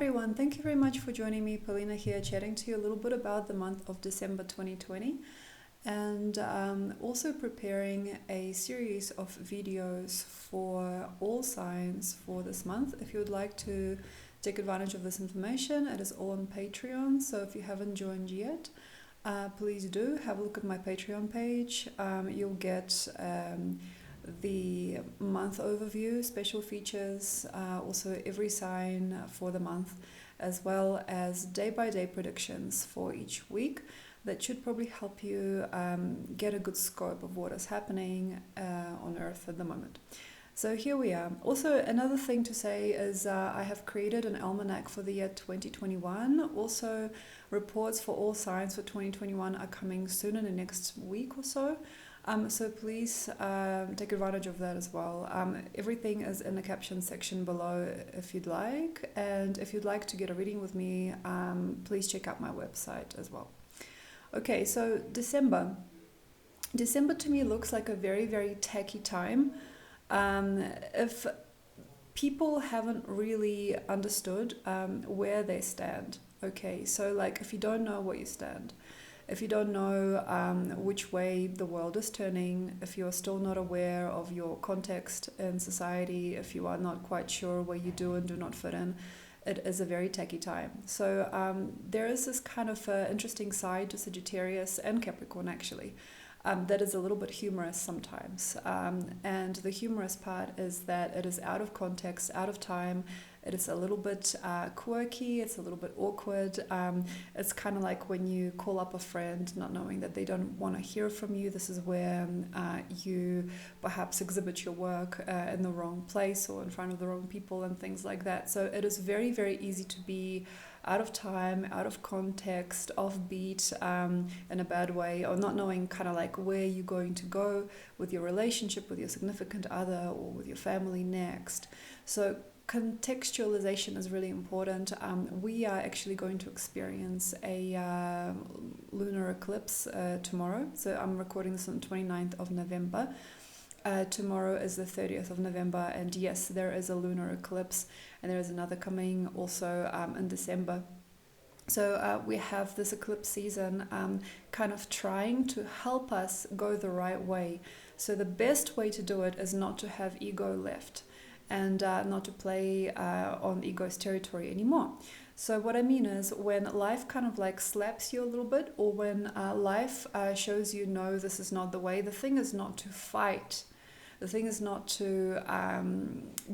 everyone, thank you very much for joining me. Polina here, chatting to you a little bit about the month of December 2020 and also preparing a series of videos for all signs for this month. If you would like to take advantage of this information, it is all on Patreon, so if you haven't joined yet, please do have a look at my Patreon page. You'll get the month overview, special features, also every sign for the month, as well as day-by-day predictions for each week. That should probably help you get a good scope of what is happening on Earth at the moment. So here we are. Also, another thing to say is I have created an almanac for the year 2021. Also, reports for all signs for 2021 are coming soon in the next week or so. So please take advantage of that as well. Everything is in the caption section below if you'd like. And if you'd like to get a reading with me, please check out my website as well. Okay, so December. December to me looks like a very, very tacky time. If people haven't really understood where they stand. Okay, so like if you don't know where you stand, if you don't know which way the world is turning, if you're still not aware of your context in society, if you are not quite sure where you do and do not fit in, it is a very tacky time. So there is this kind of interesting side to Sagittarius and Capricorn actually. That is a little bit humorous sometimes. And the humorous part is that it is out of context, out of time. It is a little bit quirky, it's a little bit awkward. It's kind of like when you call up a friend not knowing that they don't want to hear from you. This is where you perhaps exhibit your work in the wrong place or in front of the wrong people and things like that. So it is very, very easy to be out of time, out of context, offbeat in a bad way, or not knowing kind of like where you're going to go with your relationship, with your significant other, or with your family next. So contextualization is really important. We are actually going to experience a lunar eclipse tomorrow. So I'm recording this on 29th of November. Tomorrow is the 30th of November, and yes, there is a lunar eclipse, and there is another coming also in December. So we have this eclipse season kind of trying to help us go the right way. So the best way to do it is not to have ego left and not to play on ego's territory anymore. So what I mean is when life kind of like slaps you a little bit, or when life shows you, no, this is not the way, the thing is not to fight. The thing is not to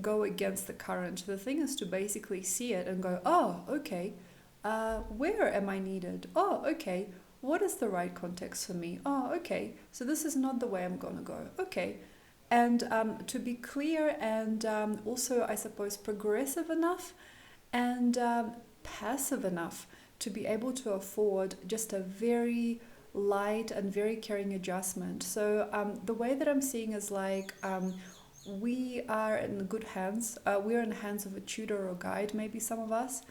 go against the current. The thing is to basically see it and go, oh, okay, where am I needed? Oh, okay, what is the right context for me? Oh, okay, so this is not the way I'm going to go. Okay. And to be clear and also, I suppose, progressive enough and passive enough to be able to afford just a very light and very caring adjustment. So the way that I'm seeing is like we are in good hands. We're in the hands of a tutor or guide, maybe some of us.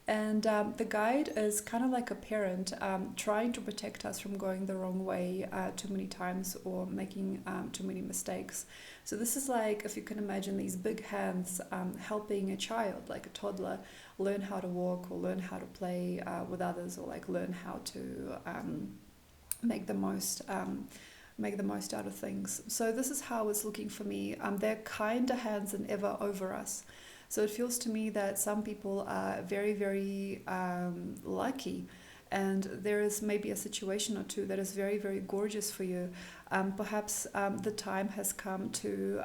And the guide is kind of like a parent trying to protect us from going the wrong way too many times or making too many mistakes. So this is like, if you can imagine these big hands helping a child, like a toddler, learn how to walk or learn how to play with others, or like learn how to make the most out of things. So this is how it's looking for me. They're kinder hands than ever over us. So it feels to me that some people are very, very lucky, and there is maybe a situation or two that is very, very gorgeous for you. Perhaps the time has come to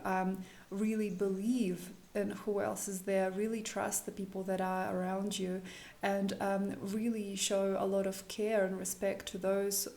really believe in who else is there, really trust the people that are around you, and really show a lot of care and respect to those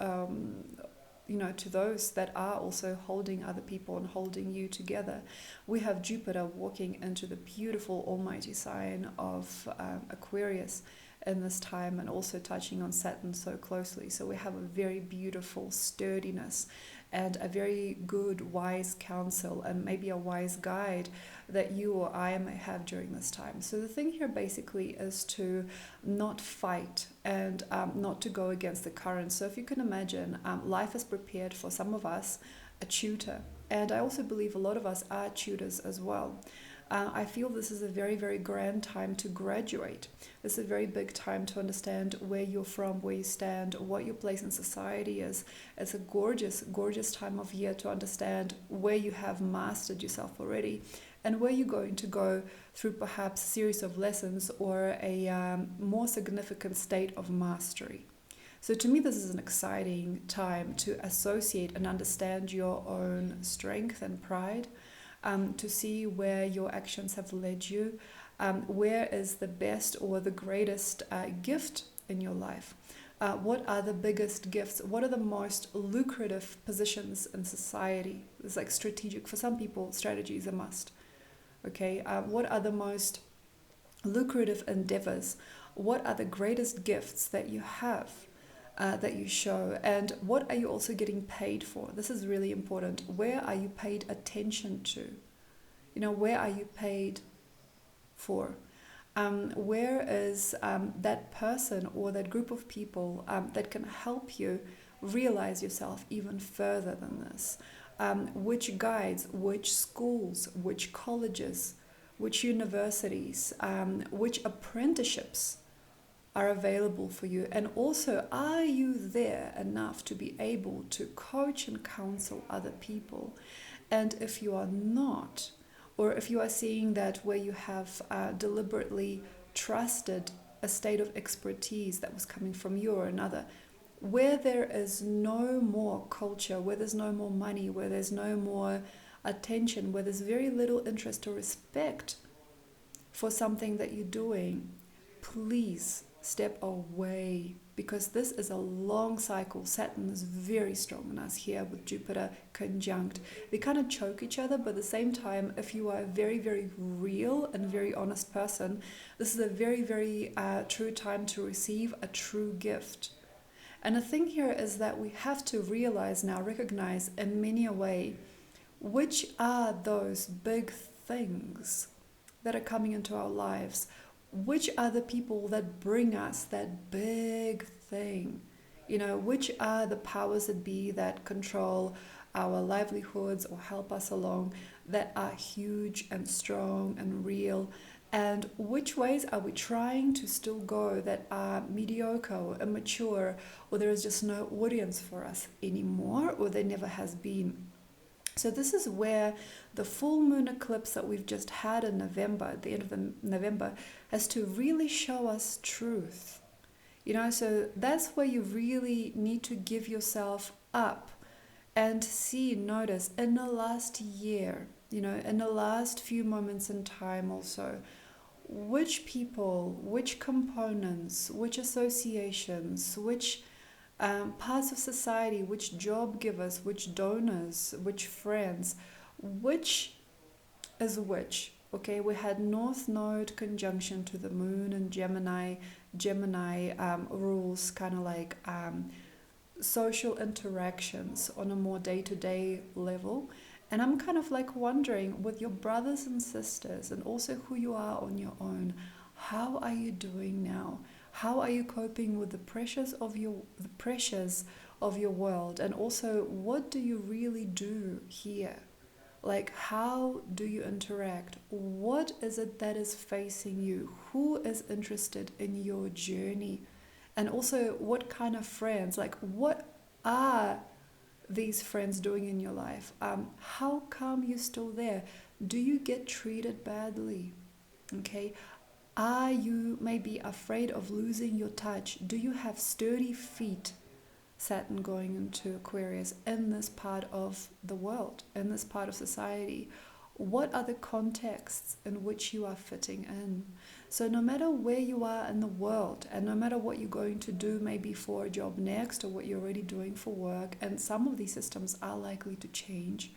to those that are also holding other people and holding you together. We have Jupiter walking into the beautiful almighty sign of Aquarius in this time, and also touching on Saturn so closely. So we have a very beautiful sturdiness and a very good wise counsel and maybe a wise guide that you or I may have during this time. So the thing here basically is to not fight and not to go against the current. So if you can imagine, life has prepared for some of us a tutor, and I also believe a lot of us are tutors as well. I feel this is a very, very grand time to graduate. This is a very big time to understand where you're from, where you stand, what your place in society is. It's a gorgeous, gorgeous time of year to understand where you have mastered yourself already and where you're going to go through perhaps a series of lessons or a more significant state of mastery. So to me, this is an exciting time to associate and understand your own strength and pride, to see where your actions have led you, where is the best or the greatest gift in your life. What are the biggest gifts? What are the most lucrative positions in society? It's like strategic. For some people, strategy is a must. Okay, what are the most lucrative endeavors? What are the greatest gifts that you have? That you show, and what are you also getting paid for? This is really important. Where are you paid attention to? Where are you paid for? Where is that person or that group of people that can help you realize yourself even further than this? Which guides, which schools, which colleges, which universities, which apprenticeships are available for you? And also, are you there enough to be able to coach and counsel other people? And if you are not, or if you are seeing that where you have deliberately trusted a state of expertise that was coming from you or another, where there is no more culture, where there's no more money, where there's no more attention, where there's very little interest or respect for something that you're doing, please step away, because this is a long cycle. Saturn is very strong in us here with Jupiter conjunct. They kind of choke each other, but at the same time, if you are a very, very real and very honest person, this is a very, very true time to receive a true gift. And the thing here is that we have to realize now, recognize in many a way, which are those big things that are coming into our lives. Which are the people that bring us that big thing? Which are the powers that be that control our livelihoods or help us along, that are huge and strong and real? And which ways are we trying to still go that are mediocre or immature, or there is just no audience for us anymore, or there never has been? So this is where the full moon eclipse that we've just had in November, at the end of November, has to really show us truth. So that's where you really need to give yourself up and see, notice in the last year, in the last few moments in time also, which people, which components, which associations, which parts of society, which job givers, which donors, which friends, which is which. Okay, we had North Node conjunction to the moon and Gemini. Gemini rules kind of like social interactions on a more day-to-day level. And I'm kind of like wondering, with your brothers and sisters and also who you are on your own, how are you doing now? How are you coping with the pressures of your world? And also, what do you really do here? Like, how do you interact? What is it that is facing you? Who is interested in your journey? And also, what kind of friends? Like, what are these friends doing in your life? How come you're still there? Do you get treated badly? Okay. Are you maybe afraid of losing your touch? Do you have sturdy feet, Saturn going into Aquarius, in this part of the world, in this part of society? What are the contexts in which you are fitting in? So no matter where you are in the world, and no matter what you're going to do maybe for a job next, or what you're already doing for work, and some of these systems are likely to change,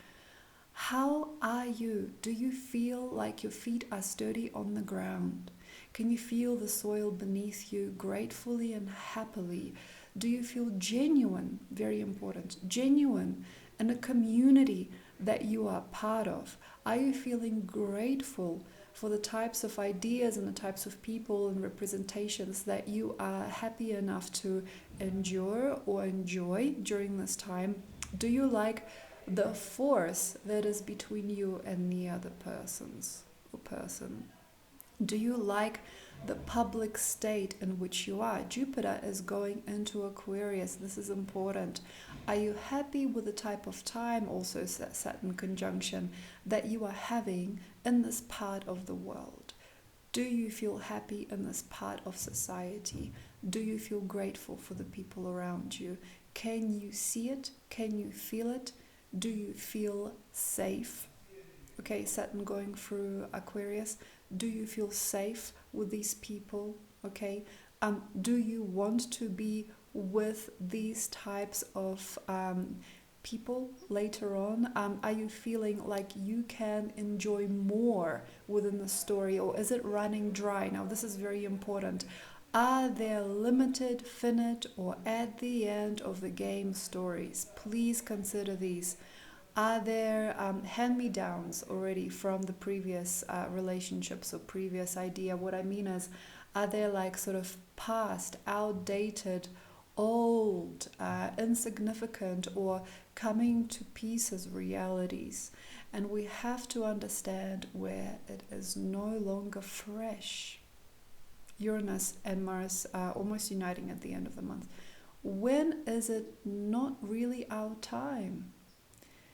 how are you? Do you feel like your feet are sturdy on the ground? Can you feel the soil beneath you gratefully and happily? Do you feel genuine? Very important. Genuine in a community that you are part of. Are you feeling grateful for the types of ideas and the types of people and representations that you are happy enough to endure or enjoy during this time? Do you like the force that is between you and the other persons? or person? Do you like the public state in which you are? Jupiter is going into Aquarius. This is important. Are you happy with the type of time, also Saturn conjunction, that you are having in this part of the world? Do you feel happy in this part of society? Do you feel grateful for the people around you? Can you see it? Can you feel it? Do you feel safe? Okay, Saturn going through Aquarius. Do you feel safe with these people? Okay. Do you want to be with these types of people later on? Are you feeling like you can enjoy more within the story, or is it running dry? Now, this is very important. Are there limited, finite, or at the end of the game stories? Please consider these. Are there hand-me-downs already from the previous relationships or previous idea? What I mean is, are there like sort of past, outdated, old, insignificant, or coming to pieces realities? And we have to understand where it is no longer fresh. Uranus and Mars are almost uniting at the end of the month. When is it not really our time?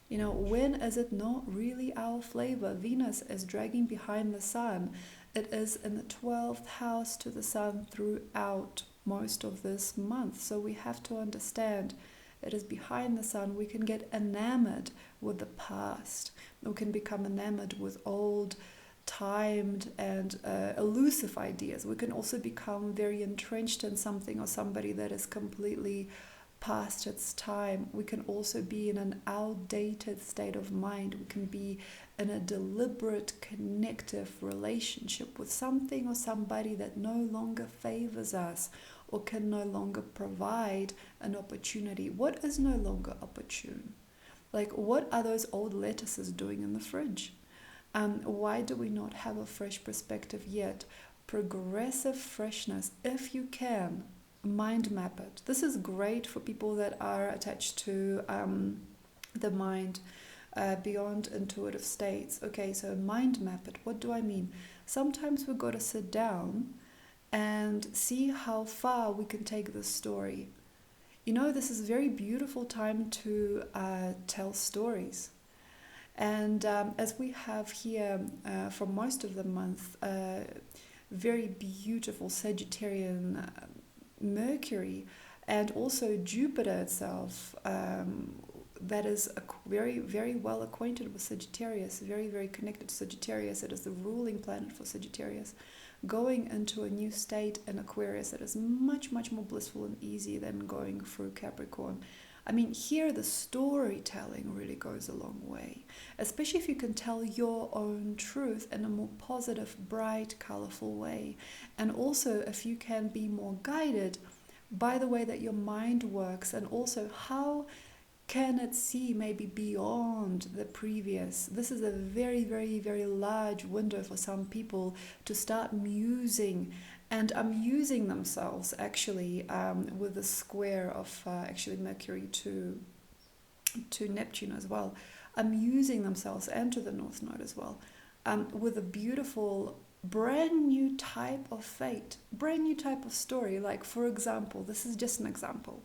You know, when is it not really our flavor? Venus is dragging behind the sun. It is in the 12th house to the sun throughout most of this month. So we have to understand it is behind the sun. We can get enamored with the past. We can become enamored with old, timed and elusive ideas. We can also become very entrenched in something or somebody that is completely past its time. We can also be in an outdated state of mind. We can be in a deliberate connective relationship with something or somebody that no longer favors us or can no longer provide an opportunity. What is no longer opportune? Like, what are those old lettuces doing in the fridge? Why do we not have a fresh perspective yet? Progressive freshness, if you can, mind map it. This is great for people that are attached to the mind beyond intuitive states. Okay, so mind map it. What do I mean? Sometimes we've got to sit down and see how far we can take this story. You know, this is a very beautiful time to tell stories. And as we have here for most of the month, very beautiful Sagittarian Mercury and also Jupiter itself, that is very, very well acquainted with Sagittarius, very, very connected to Sagittarius. It is the ruling planet for Sagittarius, going into a new state in Aquarius that is much, much more blissful and easy than going through Capricorn. I mean, here the storytelling really goes a long way, especially if you can tell your own truth in a more positive, bright, colorful way. And also if you can be more guided by the way that your mind works, and also how can it see maybe beyond the previous. This is a very, very, very large window for some people to start musing and using themselves actually with the square of actually Mercury to Neptune as well, using themselves and to the North Node as well, with a beautiful brand new type of fate, brand new type of story. Like, for example, this is just an example.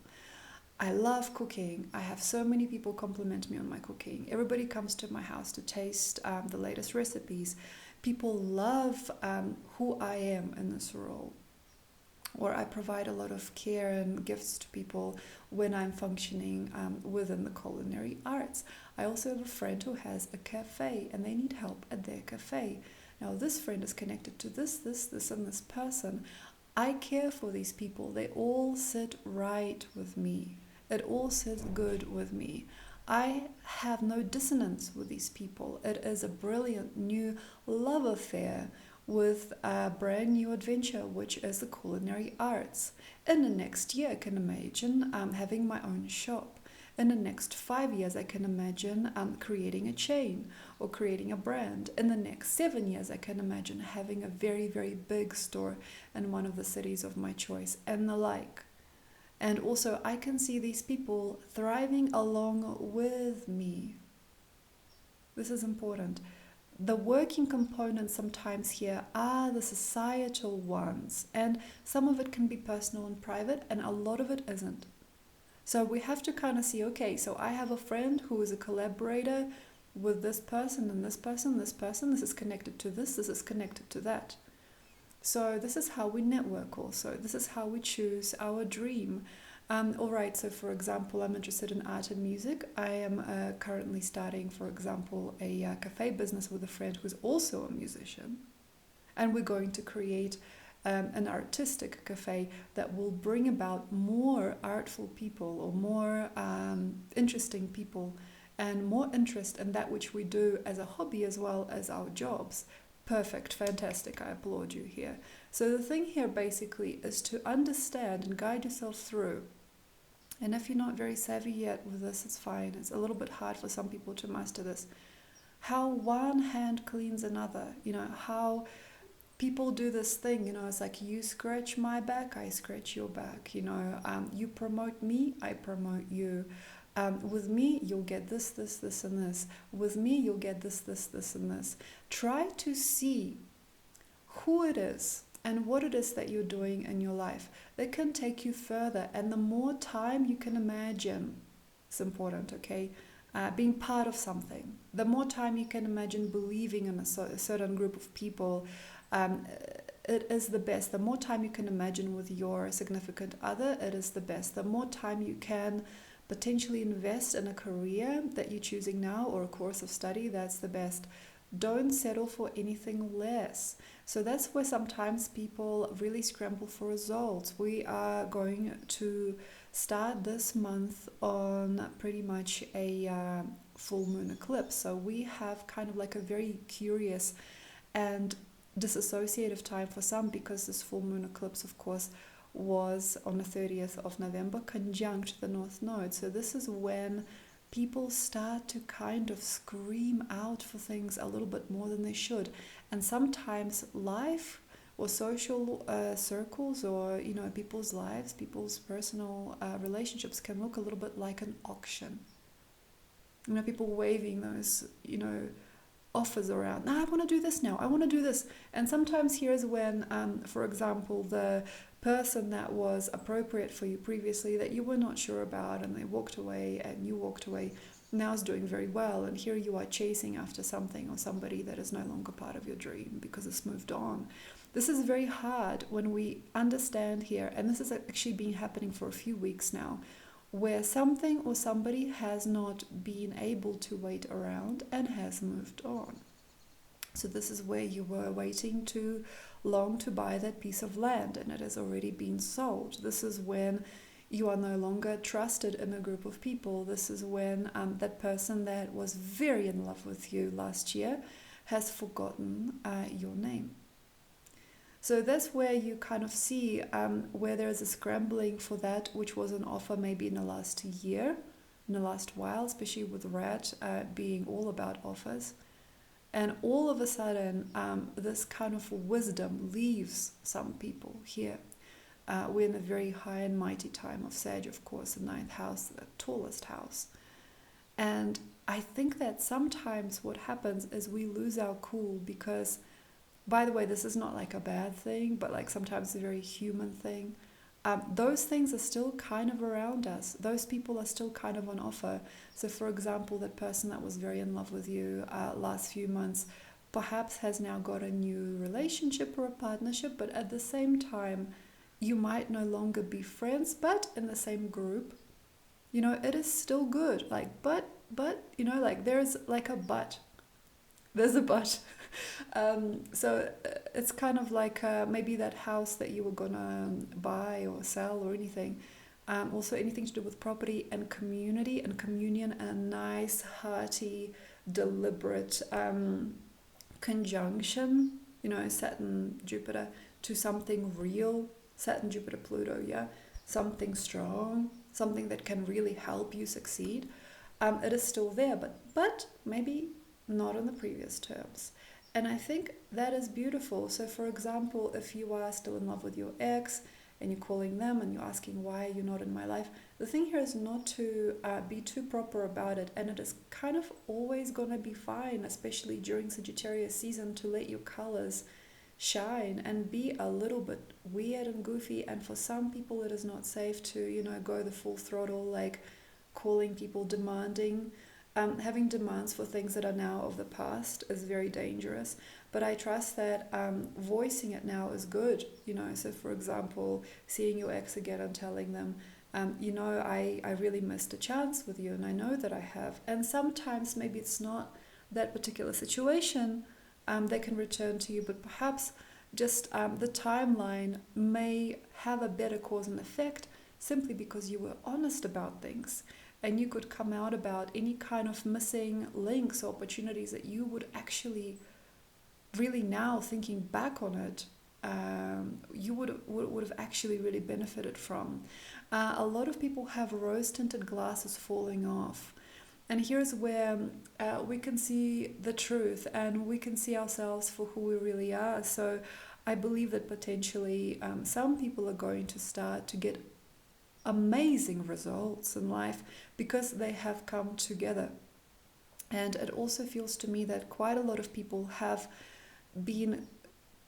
I love cooking. I have so many people compliment me on my cooking. Everybody comes to my house to taste the latest recipes. People love who I am in this role. Or I provide a lot of care and gifts to people when I'm functioning within the culinary arts. I also have a friend who has a cafe and they need help at their cafe. Now this friend is connected to this, and this person. I care for these people. They all sit right with me. It all sits good with me. I have no dissonance with these people. It is a brilliant new love affair with a brand new adventure, which is the culinary arts. In the next year, I can imagine having my own shop. In the next 5 years, I can imagine creating a chain or creating a brand. In the next 7 years, I can imagine having a very, very big store in one of the cities of my choice and the like. And also, I can see these people thriving along with me. This is important. the working components sometimes here are the societal ones, and some of it can be personal and private, and a lot of it isn't. So we have to kind of see, okay, so I have a friend who is a collaborator with this person and this person, this person, this is connected to this is connected to that. So this is how we network also. This is how we choose our dream. All right, so for example, I'm interested in art and music. I am currently starting, for example, a cafe business with a friend who's also a musician. And we're going to create an artistic cafe that will bring about more artful people or more interesting people and more interest in that which we do as a hobby as well as our jobs. Perfect, fantastic, I applaud you here. So the thing here basically is to understand and guide yourself through. And if you're not very savvy yet with this, it's fine. It's a little bit hard for some people to master this. How one hand cleans another, how people do this thing, it's like you scratch my back, I scratch your back, you promote me, I promote you. With me, you'll get this, and this. With me, you'll get this, and this. Try to see who it is and what it is that you're doing in your life that can take you further. And the more time you can imagine, it's important, okay? Being part of something. The more time you can imagine believing in a certain group of people, it is the best. The more time you can imagine with your significant other, it is the best. The more time you can potentially invest in a career that you're choosing now or a course of study, that's the best. Don't settle for anything less. So that's where sometimes people really scramble for results. We are going to start this month on pretty much a full moon eclipse. So we have kind of like a very curious and disassociative time for some, because this full moon eclipse, of course, was on the 30th of November, conjunct the North Node. So this is when people start to kind of scream out for things a little bit more than they should. And sometimes life or social circles or, people's lives, people's personal relationships can look a little bit like an auction. People waving those, offers around. I want to do this now. I want to do this. And sometimes here's when, for example, the person that was appropriate for you previously that you were not sure about and they walked away and you walked away, now is doing very well. And here you are chasing after something or somebody that is no longer part of your dream because it's moved on. This is very hard when we understand here, and this has actually been happening for a few weeks now, where something or somebody has not been able to wait around and has moved on. So this is where you were waiting too long to buy that piece of land and it has already been sold. This is when you are no longer trusted in a group of people. This is when that person that was very in love with you last year has forgotten your name. So that's where you kind of see where there is a scrambling for that which was on offer maybe in the last year, in the last while, especially with Red being all about offers. And all of a sudden, this kind of wisdom leaves some people here. We're in a very high and mighty time of Sag, of course, the 9th house, the tallest house. And I think that sometimes what happens is we lose our cool because, by the way, this is not like a bad thing, but like sometimes a very human thing. Those things are still kind of around us. Those people are still kind of on offer. So for example, that person that was very in love with you last few months perhaps has now got a new relationship or a partnership, but at the same time, you might no longer be friends, but in the same group. It is still good. But, there's like a but. There's a but. So it's kind of like maybe that house that you were gonna buy or sell or anything. Also anything to do with property and community and communion and a nice, hearty, deliberate conjunction, Saturn, Jupiter, to something real, Saturn, Jupiter, Pluto, yeah? Something strong, something that can really help you succeed. It is still there, but maybe not on the previous terms. And I think that is beautiful. So for example, if you are still in love with your ex and you're calling them and you're asking why you're not in my life. The thing here is not to be too proper about it, and it is kind of always going to be fine, especially during Sagittarius season, to let your colors shine and be a little bit weird and goofy. And for some people it is not safe to, you know, go the full throttle, like calling people, demanding. Having demands for things that are now of the past is very dangerous. But I trust that voicing it now is good, you know. So for example, seeing your ex again and telling them, you know, I really missed a chance with you, and I know that I have. And sometimes maybe it's not that particular situation they can return to you, but perhaps just the timeline may have a better cause and effect simply because you were honest about things, and you could come out about any kind of missing links or opportunities that you would actually really, now thinking back on it, you would have actually really benefited from. A lot of people have rose-tinted glasses falling off. And here's where we can see the truth and we can see ourselves for who we really are. So I believe that potentially some people are going to start to get amazing results in life because they have come together. And it also feels to me that quite a lot of people have been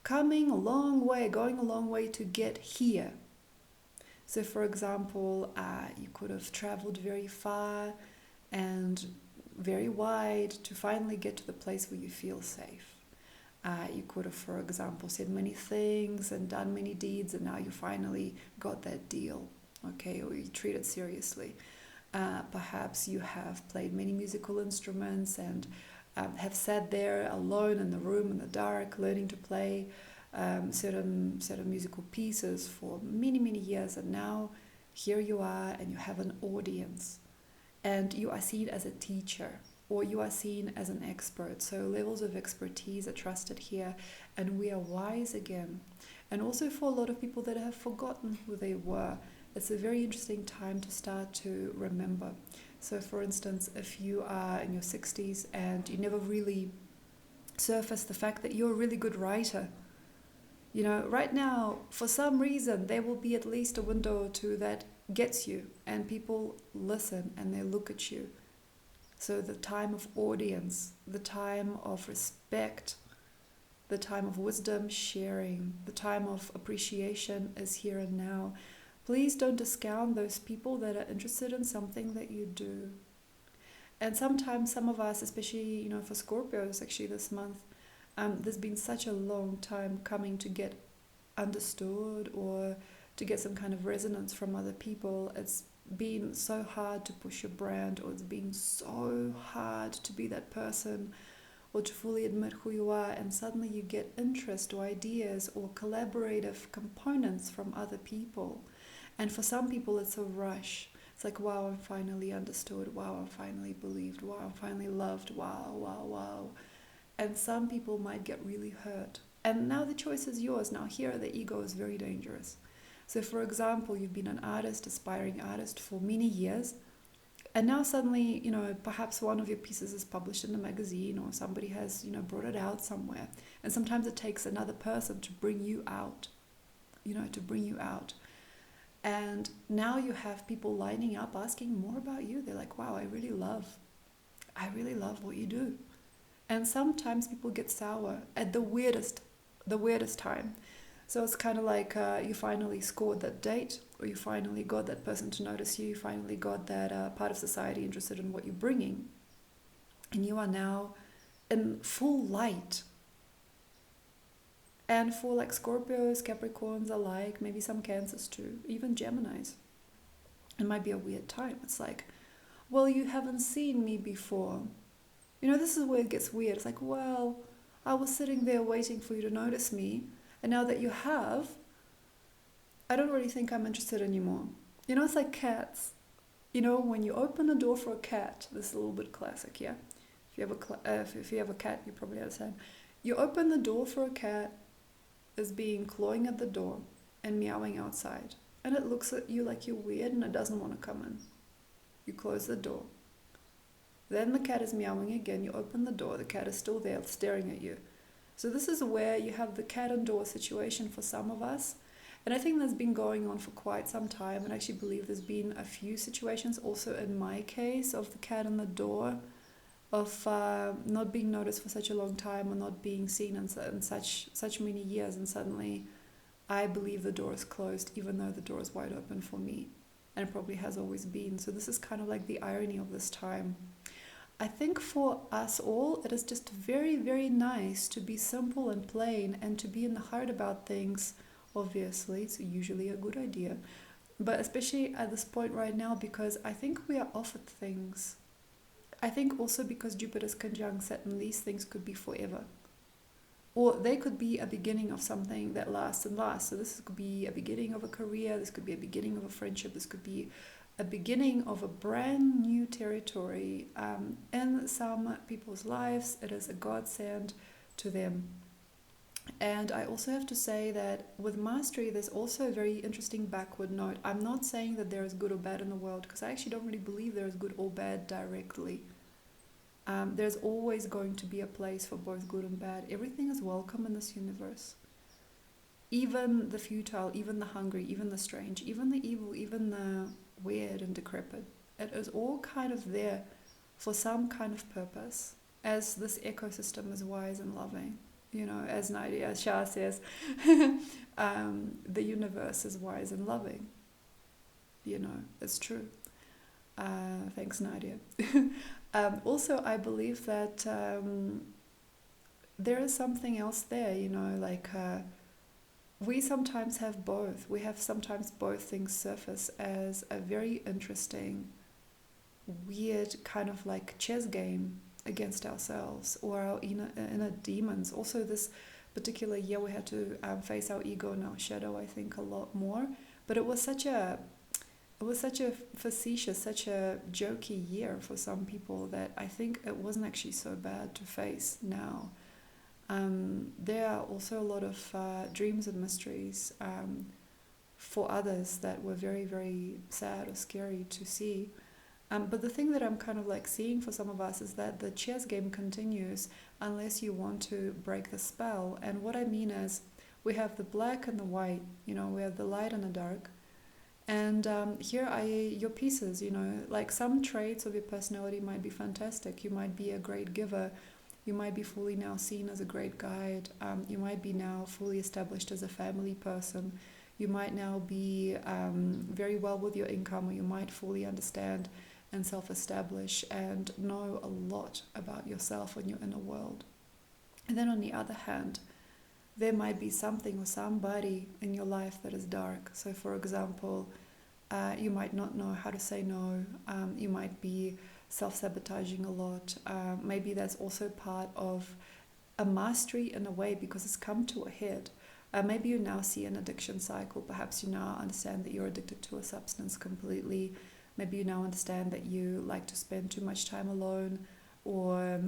coming a long way, going a long way to get here. So for example, you could have traveled very far and very wide to finally get to the place where you feel safe. You could have, for example, said many things and done many deeds, and now you finally got that deal, okay, or you treat it seriously. Perhaps you have played many musical instruments and have sat there alone in the room in the dark, learning to play certain musical pieces for many, many years, and now here you are and you have an audience, and you are seen as a teacher, or you are seen as an expert. So levels of expertise are trusted here, and we are wise again. And also for a lot of people that have forgotten who they were, it's a very interesting time to start to remember. So for instance, if you are in your 60s and you never really surfaced the fact that you're a really good writer, you know, right now, for some reason, there will be at least a window or two that gets you, and people listen and they look at you. So the time of audience, the time of respect, the time of wisdom sharing, the time of appreciation is here and now. Please don't discount those people that are interested in something that you do. And sometimes some of us, especially, you know, for Scorpios actually this month, there's been such a long time coming to get understood or to get some kind of resonance from other people. It's been so hard to push your brand, or it's been so hard to be that person or to fully admit who you are, and suddenly you get interest or ideas or collaborative components from other people. And for some people it's a rush. It's like, wow, I'm finally understood. Wow, I'm finally believed. Wow, I'm finally loved. Wow, wow, wow. And some people might get really hurt. And now the choice is yours. Now here the ego is very dangerous. So for example, you've been an artist, aspiring artist for many years, and now suddenly, you know, perhaps one of your pieces is published in a magazine, or somebody has, you know, brought it out somewhere. And sometimes it takes another person to bring you out, you know, to bring you out. And now you have people lining up asking more about you. They're like, wow, I really love what you do. And sometimes people get sour at the weirdest time. So it's kind of like you finally scored that date, or you finally got that person to notice you, you finally got that part of society interested in what you're bringing. And you are now in full light. And for like Scorpios, Capricorns alike, maybe some Cancers too, even Geminis, it might be a weird time. It's like, well, you haven't seen me before. You know, this is where it gets weird. It's like, well, I was sitting there waiting for you to notice me, and now that you have, I don't really think I'm interested anymore. You know, it's like cats. You know, when you open the door for a cat, this is a little bit classic, yeah? If you have a cat, you probably understand. You open the door for a cat as being clawing at the door and meowing outside, and it looks at you like you're weird and it doesn't want to come in. You close the door. Then the cat is meowing again. You open the door. The cat is still there staring at you. So this is where you have the cat and door situation for some of us. And I think that's been going on for quite some time. And I actually believe there's been a few situations also in my case of the cat in the door, of not being noticed for such a long time or not being seen in such many years, and suddenly I believe the door is closed even though the door is wide open for me, and it probably has always been. So this is kind of like the irony of this time. I think for us all it is just very, very nice to be simple and plain and to be in the heart about things. Obviously it's usually a good idea, but especially at this point right now, because I think we are offered things. I think also because Jupiter's conjunct Saturn, these things could be forever. Or they could be a beginning of something that lasts and lasts. So this could be a beginning of a career, this could be a beginning of a friendship, this could be a beginning of a brand new territory. In some people's lives, it is a godsend to them. And I also have to say that with mastery, there's also a very interesting backward note. I'm not saying that there is good or bad in the world, because I actually don't really believe there is good or bad directly. There's always going to be a place for both good and bad. Everything is welcome in this universe. Even the futile, even the hungry, even the strange, even the evil, even the weird and decrepit. It is all kind of there for some kind of purpose, as this ecosystem is wise and loving. You know, as Nadia Shah says, the universe is wise and loving. You know, it's true. Thanks, Nadia. Also, I believe that there is something else there, you know, like we sometimes have both. We have sometimes both things surface as a very interesting, weird kind of like chess game against ourselves or our inner demons. Also, this particular year we had to face our ego and our shadow, I think, a lot more. But it was such a facetious, such a jokey year for some people that I think it wasn't actually so bad to face now. There are also a lot of dreams and mysteries for others that were very, very sad or scary to see. But the thing that I'm kind of like seeing for some of us is that the chess game continues unless you want to break the spell. And what I mean is we have the black and the white, you know, we have the light and the dark. And here are your pieces, you know, like some traits of your personality might be fantastic. You might be a great giver. You might be fully now seen as a great guide. You might be now fully established as a family person. You might now be very well with your income, or you might fully understand and self-establish and know a lot about yourself and your inner world. And then on the other hand, there might be something or somebody in your life that is dark. So for example, you might not know how to say no. You might be self-sabotaging a lot. Maybe that's also part of a mastery in a way, because it's come to a head. Maybe you now see an addiction cycle. Perhaps you now understand that you're addicted to a substance completely. Maybe you now understand that you like to spend too much time alone, or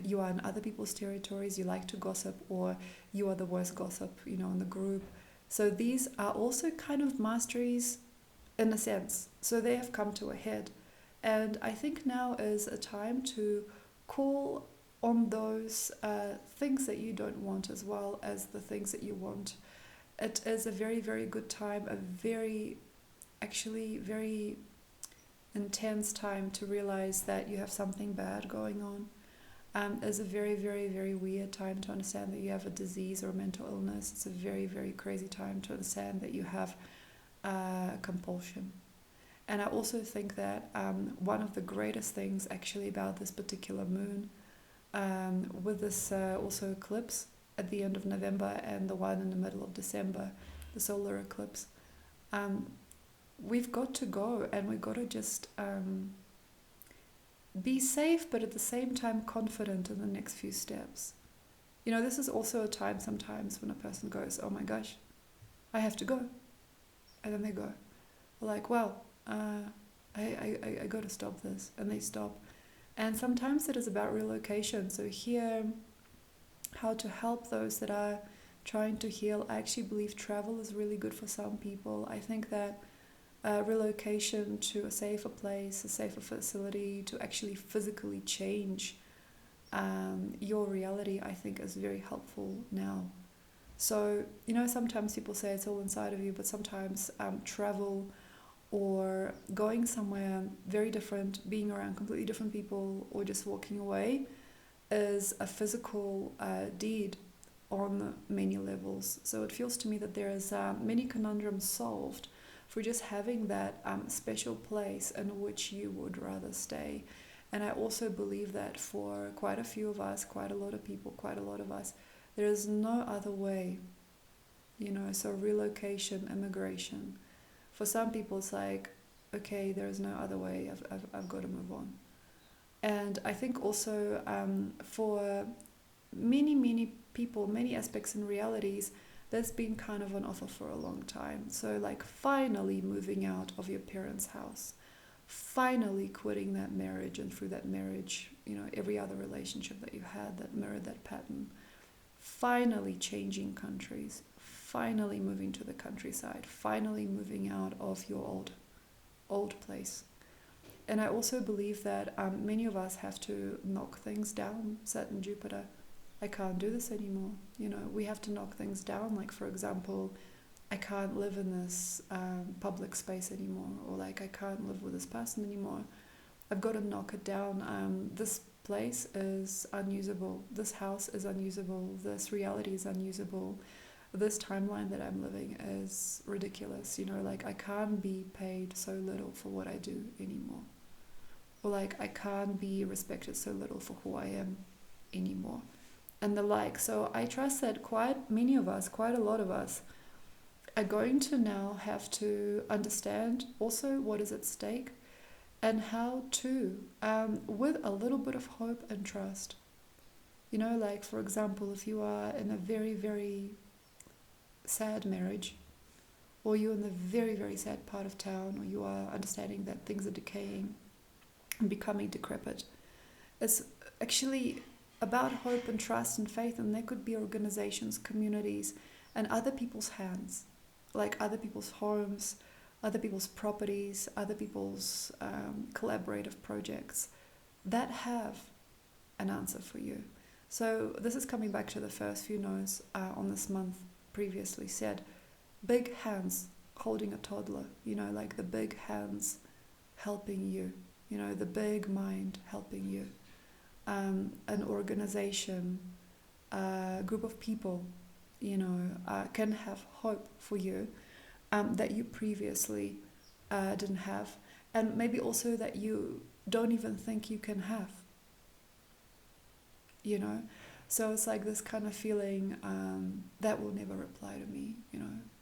you are in other people's territories, you like to gossip, or you are the worst gossip, you know, in the group. So these are also kind of masteries in a sense. So they have come to a head. And I think now is a time to call on those things that you don't want as well as the things that you want. It is a very, very good time, a very intense time to realize that you have something bad going on. It's a very, very, very weird time to understand that you have a disease or a mental illness. It's a very, very crazy time to understand that you have compulsion. And I also think that one of the greatest things actually about this particular moon, with this also eclipse at the end of November and the one in the middle of December, the solar eclipse, we've got to go, and we've got to just be safe, but at the same time confident in the next few steps. You know, this is also a time sometimes when a person goes, oh my gosh, I have to go. And then they go, like, well, I got to stop this. And they stop. And sometimes it is about relocation. So here, how to help those that are trying to heal. I actually believe travel is really good for some people. I think that relocation to a safer place, a safer facility, to actually physically change your reality, I think is very helpful now. So, sometimes people say it's all inside of you, but sometimes travel or going somewhere very different, being around completely different people, or just walking away is a physical deed on many levels. So it feels to me that there is many conundrums solved for just having that special place in which you would rather stay. And I also believe that for quite a few of us, quite a lot of people, quite a lot of us, there is no other way, so relocation, immigration. For some people, it's like, okay, there is no other way, I've got to move on. And I think also for many people, many aspects and realities, that's been kind of an offer for a long time. So like finally moving out of your parents' house, finally quitting that marriage, and through that marriage, every other relationship that you had that mirrored that pattern, finally changing countries, finally moving to the countryside, finally moving out of your old place. And I also believe that many of us have to knock things down. Saturn, Jupiter, I can't do this anymore. We have to knock things down. Like, for example, I can't live in this public space anymore, or like I can't live with this person anymore. I've got to knock it down. This place is unusable. This house is unusable. This reality is unusable. This timeline that I'm living is ridiculous. Like I can't be paid so little for what I do anymore. Or like I can't be respected so little for who I am anymore. And the like. So I trust that quite many of us, quite a lot of us, are going to now have to understand also what is at stake, and how to, with a little bit of hope and trust. Like for example, if you are in a very, very sad marriage, or you're in the very, very sad part of town, or you are understanding that things are decaying and becoming decrepit, it's actually about hope and trust and faith, and there could be organizations, communities, and other people's hands, like other people's homes, other people's properties, other people's collaborative projects that have an answer for you. So this is coming back to the first few notes on this month previously said. Big hands holding a toddler, like the big hands helping you, the big mind helping you. An organization, a group of people, can have hope for you that you previously didn't have, and maybe also that you don't even think you can have. So it's like this kind of feeling that will never reply to me,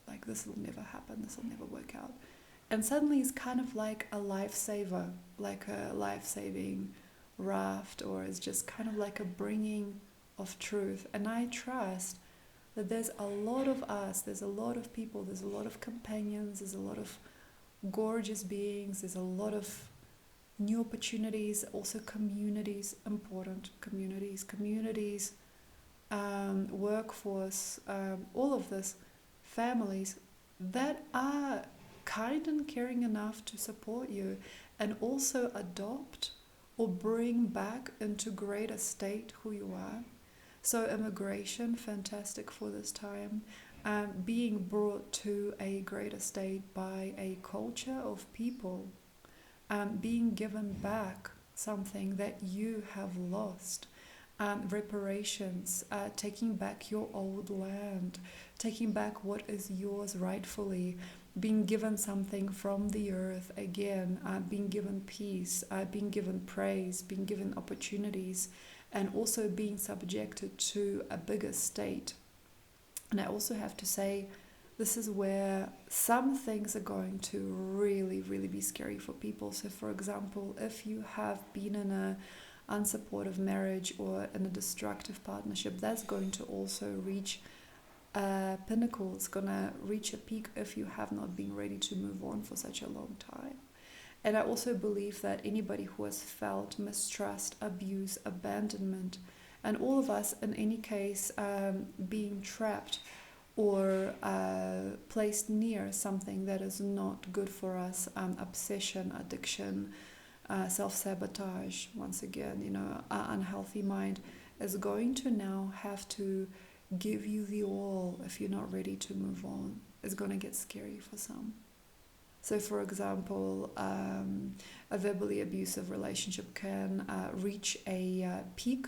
like this will never happen, this will never work out. And suddenly it's kind of like a lifesaver, like a life-saving raft, or it's just kind of like a bringing of truth. And I trust that there's a lot of us, there's a lot of people, there's a lot of companions, there's a lot of gorgeous beings, there's a lot of new opportunities, also communities, important communities, workforce, all of this, families that are kind and caring enough to support you, and also adopt or bring back into greater state who you are. So immigration, fantastic for this time. Being brought to a greater state by a culture of people. Being given back something that you have lost. Reparations, taking back your old land, taking back what is yours rightfully, being given something from the earth again, being given peace, being given praise, being given opportunities, and also being subjected to a bigger state. And I also have to say, this is where some things are going to really, really be scary for people. So for example, if you have been in a unsupportive marriage or in a destructive partnership, that's going to also reach a pinnacle. It's going to reach a peak if you have not been ready to move on for such a long time. And I also believe that anybody who has felt mistrust, abuse, abandonment, and all of us in any case being trapped or placed near something that is not good for us, obsession, addiction, self-sabotage, once again, unhealthy mind, is going to now have to give you the all if you're not ready to move on. It's going to get scary for some. So, for example, a verbally abusive relationship can reach a peak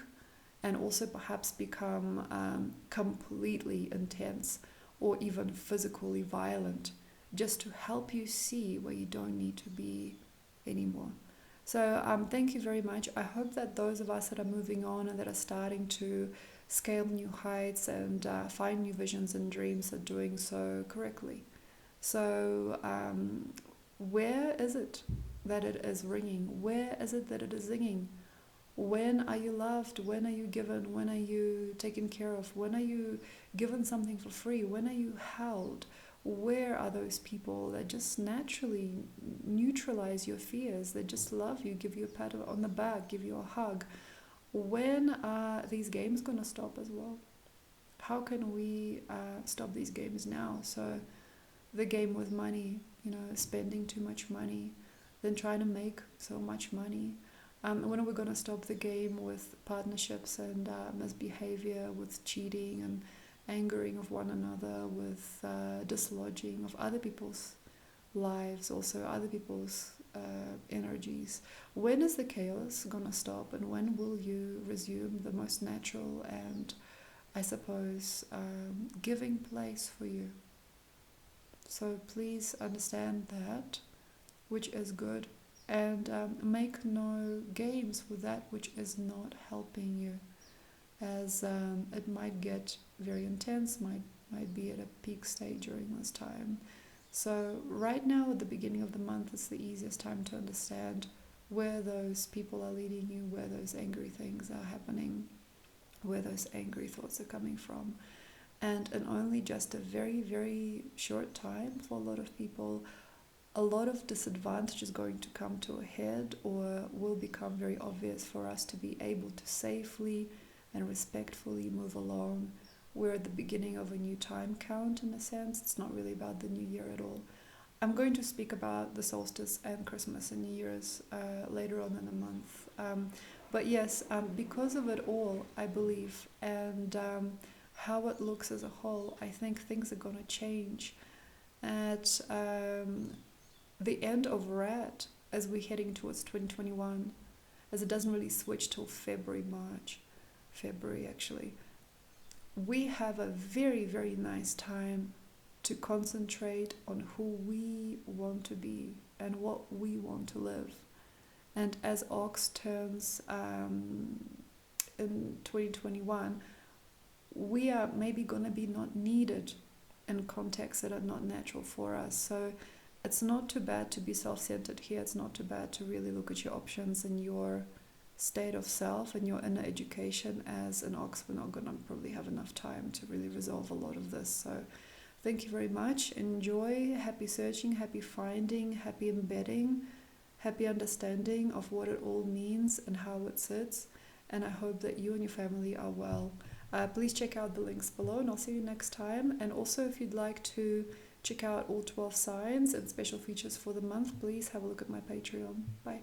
and also perhaps become completely intense or even physically violent, just to help you see where you don't need to be anymore. So thank you very much. I hope that those of us that are moving on and that are starting to scale new heights and find new visions and dreams are doing so correctly. So where is it that it is ringing? Where is it that it is singing? When are you loved? When are you given? When are you taken care of? When are you given something for free? When are you held? Where are those people that just naturally neutralize your fears, that just love you, give you a pat on the back, give you a hug? When are these games going to stop as well? How can we stop these games now? So the game with money, spending too much money, then trying to make so much money. When are we going to stop the game with partnerships and misbehavior, with cheating and angering of one another, with dislodging of other people's lives, also other people's energies? When is the chaos going to stop, and when will you resume the most natural and, I suppose, giving place for you? So please understand that which is good, and make no games with that which is not helping you, as it might get very intense, might be at a peak state during this time. So right now at the beginning of the month is the easiest time to understand where those people are leading you, where those angry things are happening, where those angry thoughts are coming from. And in only just a very, very short time, for a lot of people, a lot of disadvantage is going to come to a head, or will become very obvious for us to be able to safely and respectfully move along. We're at the beginning of a new time count, in a sense. It's not really about the new year at all. I'm going to speak about the solstice and Christmas and New Year's later on in the month. But yes, because of it all, I believe, and how it looks as a whole, I think things are going to change at the end of Rat, as we're heading towards 2021, as it doesn't really switch till February actually. We have a very, very nice time to concentrate on who we want to be and what we want to live. And as Ox turns in 2021, we are maybe going to be not needed in contexts that are not natural for us. So it's not too bad to be self-centered here. It's not too bad to really look at your options and your state of self and your inner education. As an Ox, we're not going to probably have enough time to really resolve a lot of this. So thank you very much. Enjoy. Happy searching, happy finding, happy embedding, happy understanding of what it all means and how it sits. And I hope that you and your family are well. Please check out the links below, and I'll see you next time. And also, if you'd like to check out all 12 signs and special features for the month, please have a look at my Patreon. Bye.